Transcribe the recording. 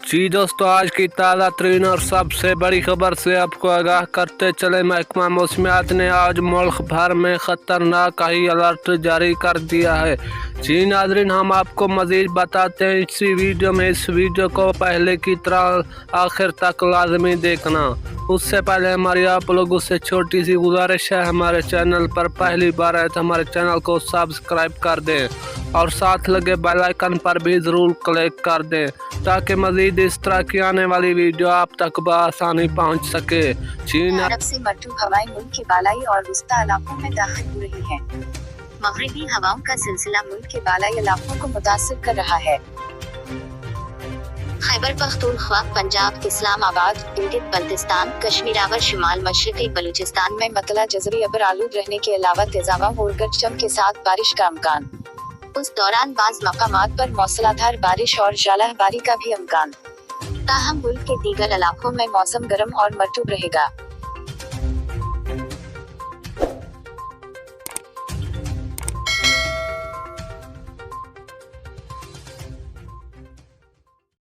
जी दोस्तों, आज की ताज़ा तरीन और सबसे बड़ी खबर से आपको आगाह करते चले। महकमा मौसमियात ने आज मुल्क भर में ख़तरनाक हाई अलर्ट जारी कर दिया है। जी नाज़रीन, हम आपको मज़ीद बताते हैं इसी वीडियो में। इस वीडियो को पहले की तरह आखिर तक लाजमी देखना। उससे पहले हमारी आप लोगों से छोटी सी गुजारिश है, हमारे चैनल पर पहली बार आए तो हमारे चैनल को सब्सक्राइब कर दें और साथ लगे बेल आइकन पर भी ज़रूर क्लिक कर दें ताकि मज़ीद इस तरह की आने वाली वीडियो आप तक बआसानी पहुंच सके। चीन अरब से मरटूब हवाएं मुल्क के बालाई और वस्ती इलाकों में दाखिल हो रही हैं। मगरिबी हवाओं का सिलसिला मुल्क के बालाई इलाकों को मुतासिर कर रहा है। खैबर पख्तूनख्वा, पंजाब, इस्लामाबाद, गिलगित बल्तिस्तान, कश्मीर और शुमाल मशरक़ी बलूचिस्तान में मतला जज़री अबर आलूद रहने के अलावा तेज़ावा और गर्द चमक के साथ बारिश का इम्कान। उस दौरान बाज़ मकामात पर मौसलाधार बारिश और जालहबारी का भी इम्कान। ताहम मुल्क के दीगर इलाकों में मौसम गर्म और मरतूब रहेगा।